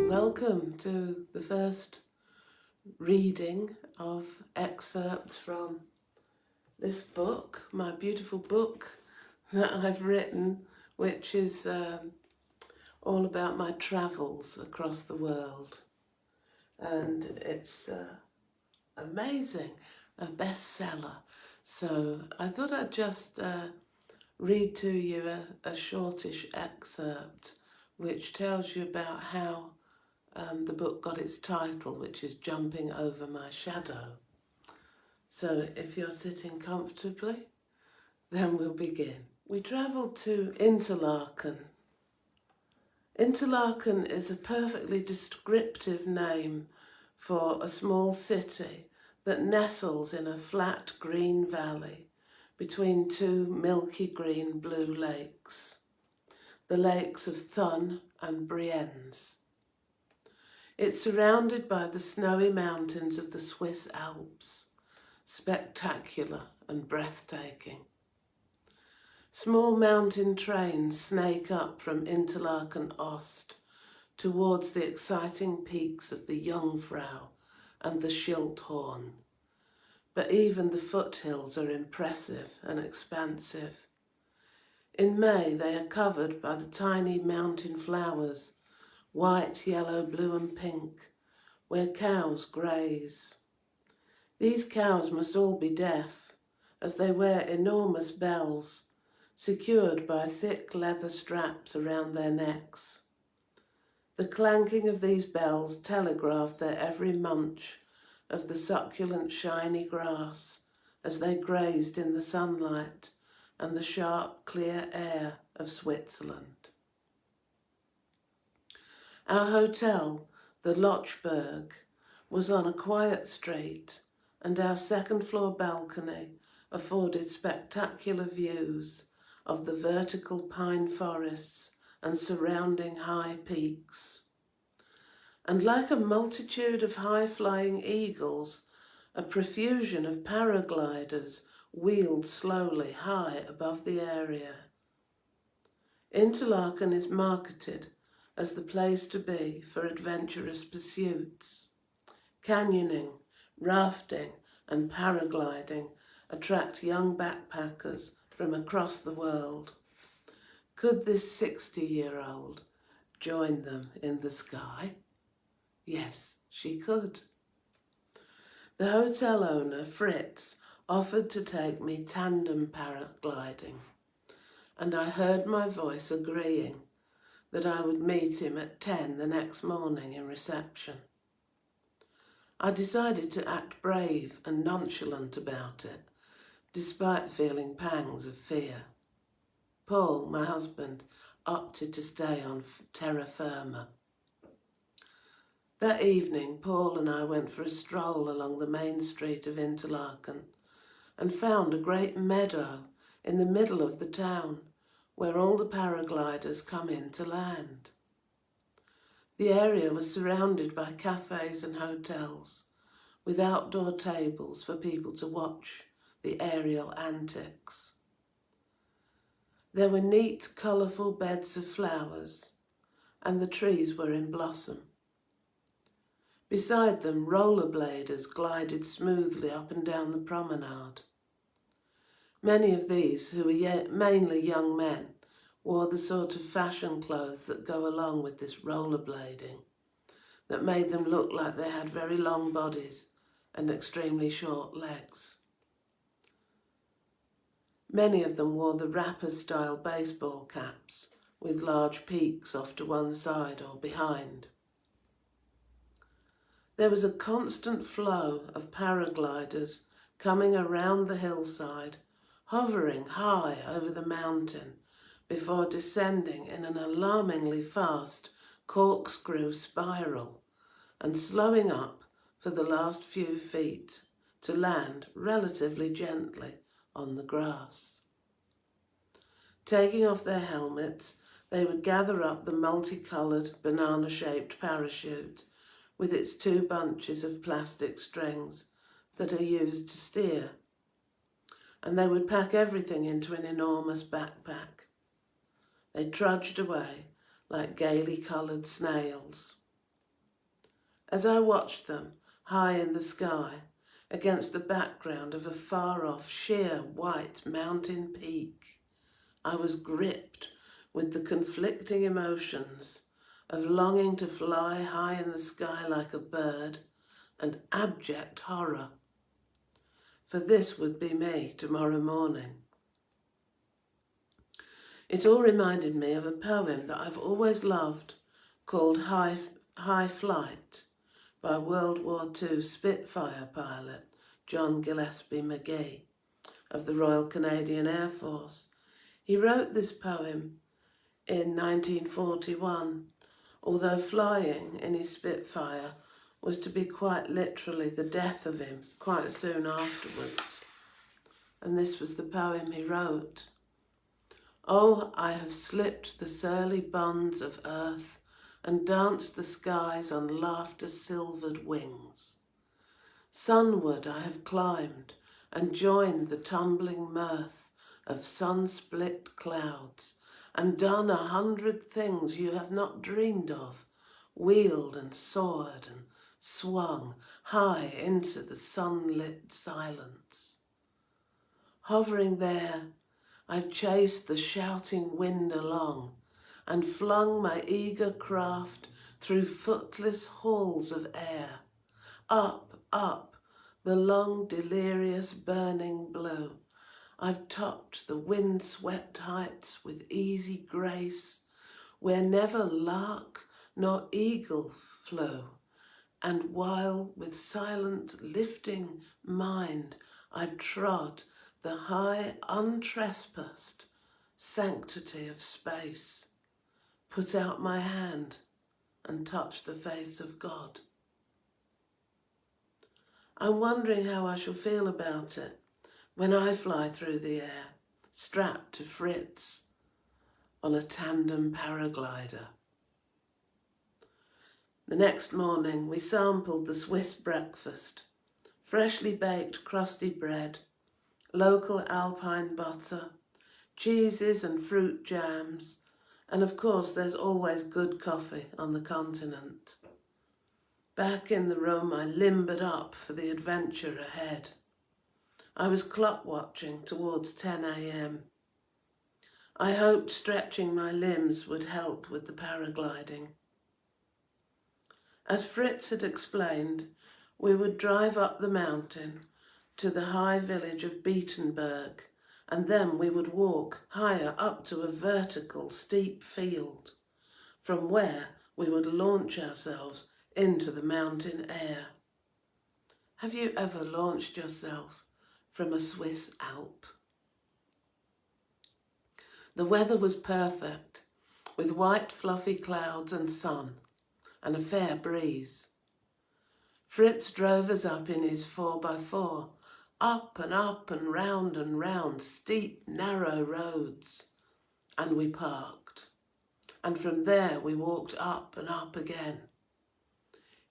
Welcome to the first reading of excerpts from this book, my beautiful book that I've written, which is all about my travels across the world. And it's amazing, a bestseller. So I thought I'd just read to you a shortish excerpt which tells you about how the book got its title, which is Jumping Over My Shadow. So if you're sitting comfortably, then we'll begin. We travelled to Interlaken. Interlaken is a perfectly descriptive name for a small city that nestles in a flat green valley between two milky green blue lakes, the lakes of Thun and Brienz. It's surrounded by the snowy mountains of the Swiss Alps, spectacular and breathtaking. Small mountain trains snake up from Interlaken Ost towards the exciting peaks of the Jungfrau and the Schildhorn. But even the foothills are impressive and expansive. In May they are covered by the tiny mountain flowers, white, yellow, blue and pink, where cows graze. These cows must all be deaf, as they wear enormous bells, secured by thick leather straps around their necks. The clanking of these bells telegraphed their every munch of the succulent shiny grass as they grazed in the sunlight and the sharp, clear air of Switzerland. Our hotel, the Lochberg, was on a quiet street, and our second-floor balcony afforded spectacular views of the vertical pine forests and surrounding high peaks. And like a multitude of high-flying eagles, a profusion of paragliders wheeled slowly high above the area. Interlaken is marketed as the place to be for adventurous pursuits. Canyoning, rafting and paragliding attract young backpackers from across the world. Could this 60-year-old join them in the sky? Yes, she could. The hotel owner, Fritz, offered to take me tandem paragliding, and I heard my voice agreeing that I would meet him at 10 the next morning in reception. I decided to act brave and nonchalant about it, despite feeling pangs of fear. Paul, my husband, opted to stay on terra firma. That evening, Paul and I went for a stroll along the main street of Interlaken and found a great meadow in the middle of the town where all the paragliders come in to land. The area was surrounded by cafes and hotels, with outdoor tables for people to watch the aerial antics. There were neat, colourful beds of flowers, and the trees were in blossom. Beside them, rollerbladers glided smoothly up and down the promenade. Many of these, who were mainly young men, wore the sort of fashion clothes that go along with this rollerblading, that made them look like they had very long bodies and extremely short legs. Many of them wore the rapper-style baseball caps with large peaks off to one side or behind. There was a constant flow of paragliders coming around the hillside, hovering high over the mountain before descending in an alarmingly fast corkscrew spiral and slowing up for the last few feet to land relatively gently on the grass. Taking off their helmets, they would gather up the multicoloured banana-shaped parachute with its 2 bunches of plastic strings that are used to steer, and they would pack everything into an enormous backpack. They trudged away like gaily coloured snails. As I watched them high in the sky, against the background of a far-off sheer white mountain peak, I was gripped with the conflicting emotions of longing to fly high in the sky like a bird and abject horror. For this would be me tomorrow morning. It all reminded me of a poem that I've always loved called High Flight by World War II Spitfire pilot John Gillespie Magee of the Royal Canadian Air Force. He wrote this poem in 1941, although flying in his Spitfire was to be quite literally the death of him quite soon afterwards. And this was the poem he wrote. Oh, I have slipped the surly bonds of earth and danced the skies on laughter-silvered wings. Sunward I have climbed and joined the tumbling mirth of sun-split clouds and done 100 things you have not dreamed of, wheeled and soared and swung high into the sunlit silence. Hovering there, I've chased the shouting wind along and flung my eager craft through footless halls of air, up, up, the long delirious burning blue. I've topped the wind-swept heights with easy grace, where never lark nor eagle flew, and while with silent lifting mind I've trod the high untrespassed sanctity of space, put out my hand and touched the face of God. I'm wondering how I shall feel about it when I fly through the air, strapped to Fritz on a tandem paraglider. The next morning we sampled the Swiss breakfast, freshly baked crusty bread, local alpine butter, cheeses and fruit jams, and of course there's always good coffee on the continent. Back in the room I limbered up for the adventure ahead. I was clock watching towards 10 a.m. I hoped stretching my limbs would help with the paragliding. As Fritz had explained, we would drive up the mountain to the high village of Beatenberg, and then we would walk higher up to a vertical, steep field, from where we would launch ourselves into the mountain air. Have you ever launched yourself from a Swiss Alp? The weather was perfect, with white fluffy clouds and sun, and a fair breeze. Fritz drove us up in his 4x4, up and round steep, narrow roads, and we parked. And from there we walked up and up again.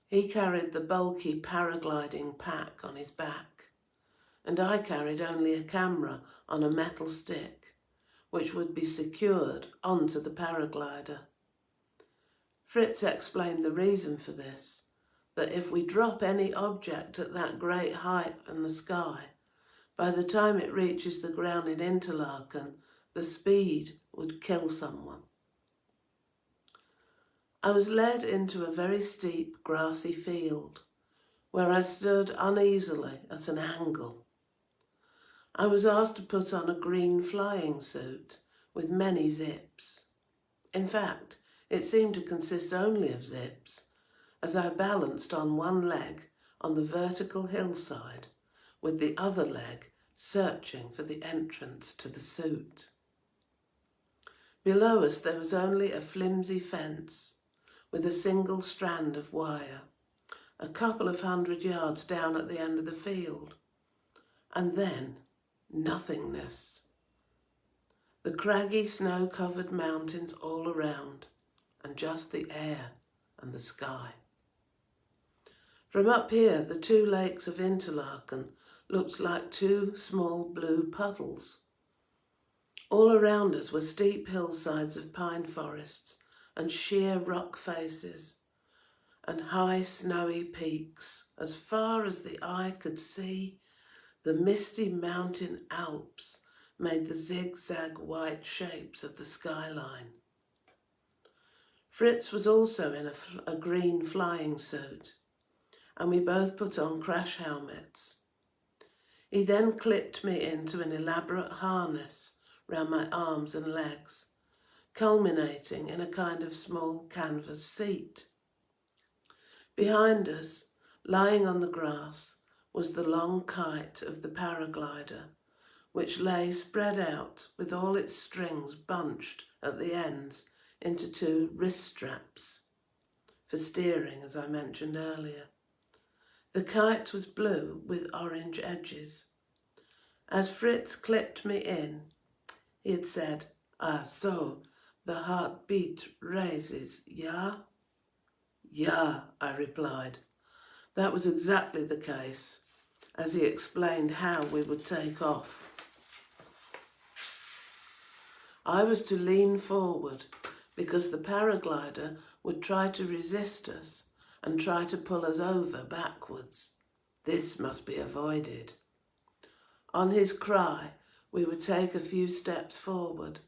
He carried the bulky paragliding pack on his back, and I carried only a camera on a metal stick, which would be secured onto the paraglider. Fritz explained the reason for this, that if we drop any object at that great height in the sky, by the time it reaches the ground in Interlaken, the speed would kill someone. I was led into a very steep grassy field, where I stood uneasily at an angle. I was asked to put on a green flying suit with many zips. In fact, it seemed to consist only of zips, as I balanced on one leg on the vertical hillside, with the other leg searching for the entrance to the suit. Below us there was only a flimsy fence with a single strand of wire, a couple of 100 yards down at the end of the field, and then nothingness. The craggy snow-covered mountains all around, and just the air and the sky. From up here, the two lakes of Interlaken looked like two small blue puddles. All around us were steep hillsides of pine forests and sheer rock faces and high snowy peaks. As far as the eye could see, the misty mountain Alps made the zigzag white shapes of the skyline. Fritz was also in a green flying suit, and we both put on crash helmets. He then clipped me into an elaborate harness round my arms and legs, culminating in a kind of small canvas seat. Behind us, lying on the grass, was the long kite of the paraglider, which lay spread out with all its strings bunched at the ends into two wrist straps, for steering, as I mentioned earlier. The kite was blue with orange edges. As Fritz clipped me in, he had said, "Ah, so, the heartbeat raises, yeah?" "Yeah," I replied. That was exactly the case, as he explained how we would take off. I was to lean forward because the paraglider would try to resist us and try to pull us over backwards. This must be avoided. On his cry, we would take a few steps forward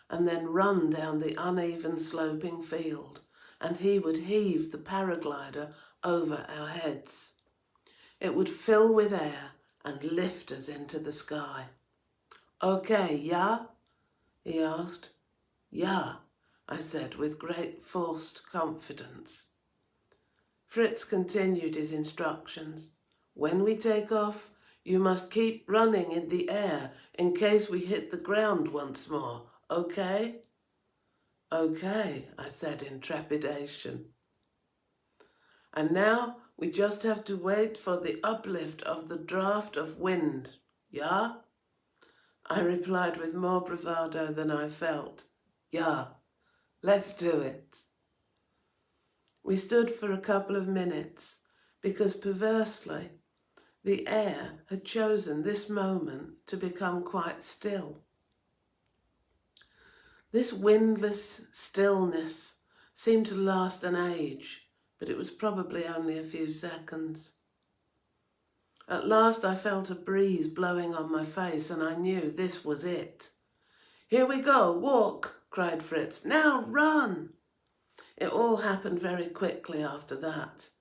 and then run down the uneven sloping field, and he would heave the paraglider over our heads. It would fill with air and lift us into the sky. "Okay, yeah?" he asked. "Yeah," I said with great forced confidence. Fritz continued his instructions. "When we take off, you must keep running in the air in case we hit the ground once more, okay?" "Okay," I said in trepidation. "And now we just have to wait for the uplift of the draft of wind, yeah?" I replied with more bravado than I felt. "Yeah, let's do it." We stood for a couple of minutes because, perversely, the air had chosen this moment to become quite still. This windless stillness seemed to last an age, but it was probably only a few seconds. At last I felt a breeze blowing on my face and I knew this was it. "Here we go, walk," cried Fritz. "Now run!" It all happened very quickly after that.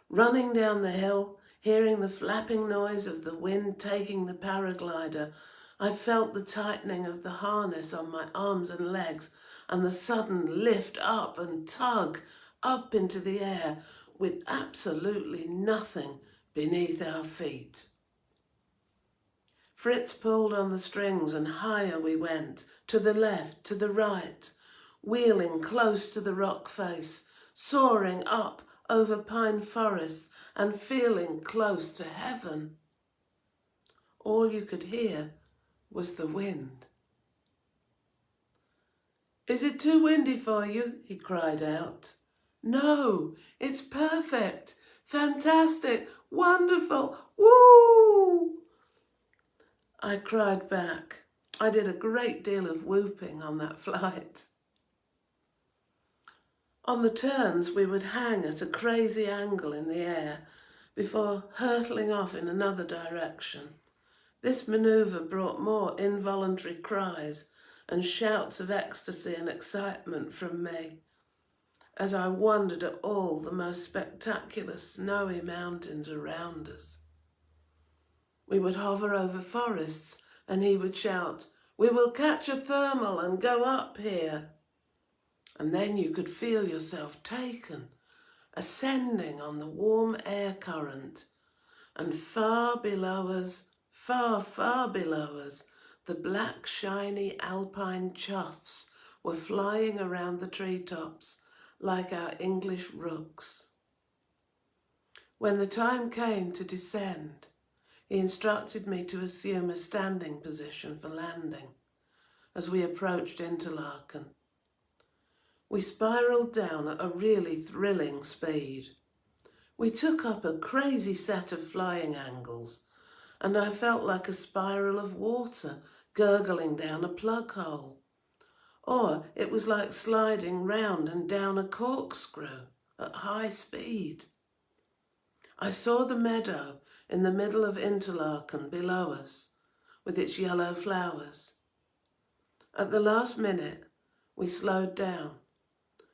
Running down the hill, hearing the flapping noise of the wind taking the paraglider, I felt the tightening of the harness on my arms and legs and the sudden lift up and tug up into the air with absolutely nothing beneath our feet. Fritz pulled on the strings and higher we went, to the left, to the right, wheeling close to the rock face, soaring up over pine forests and feeling close to heaven. All you could hear was the wind. "Is it too windy for you?" he cried out. "No, it's perfect, fantastic, wonderful, woo!" I cried back. I did a great deal of whooping on that flight. On the turns, we would hang at a crazy angle in the air before hurtling off in another direction. This manoeuvre brought more involuntary cries and shouts of ecstasy and excitement from me as I wondered at all the most spectacular snowy mountains around us. We would hover over forests and he would shout, "We will catch a thermal and go up here." And then you could feel yourself taken, ascending on the warm air current, and far below us, far, far below us, the black shiny alpine choughs were flying around the treetops like our English rooks. When the time came to descend, he instructed me to assume a standing position for landing as we approached Interlaken. We spiralled down at a really thrilling speed. We took up a crazy set of flying angles, and I felt like a spiral of water gurgling down a plug hole. Or it was like sliding round and down a corkscrew at high speed. I saw the meadow in the middle of Interlaken below us, with its yellow flowers. At the last minute, we slowed down,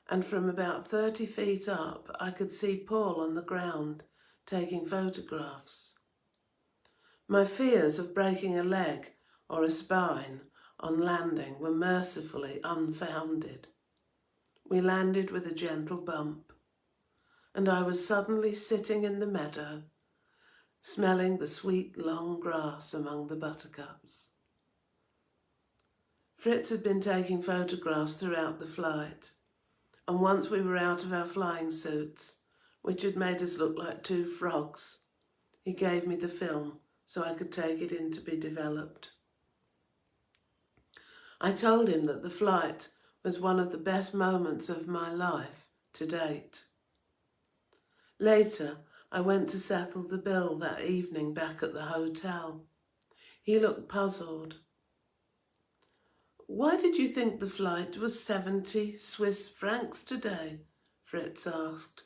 and from about 30 feet up, I could see Paul on the ground taking photographs. My fears of breaking a leg or a spine on landing were mercifully unfounded. We landed with a gentle bump, and I was suddenly sitting in the meadow, smelling the sweet long grass among the buttercups. Fritz had been taking photographs throughout the flight, and once we were out of our flying suits, which had made us look like two frogs, he gave me the film so I could take it in to be developed. I told him that the flight was one of the best moments of my life to date. Later, I went to settle the bill that evening back at the hotel. He looked puzzled. "Why did you think the flight was 70 Swiss francs today?" Fritz asked.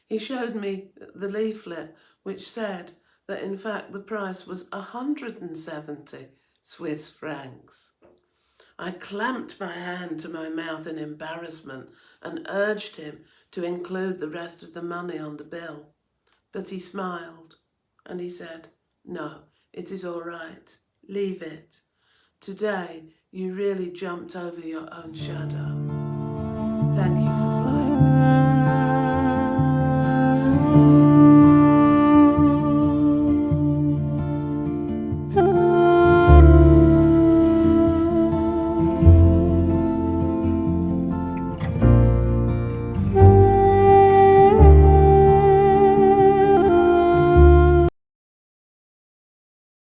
He showed me the leaflet which said that in fact the price was 170 Swiss francs. I clamped my hand to my mouth in embarrassment and urged him to include the rest of the money on the bill. But he smiled and he said, "No, it is all right. Leave it. Today you really jumped over your own shadow. Thank you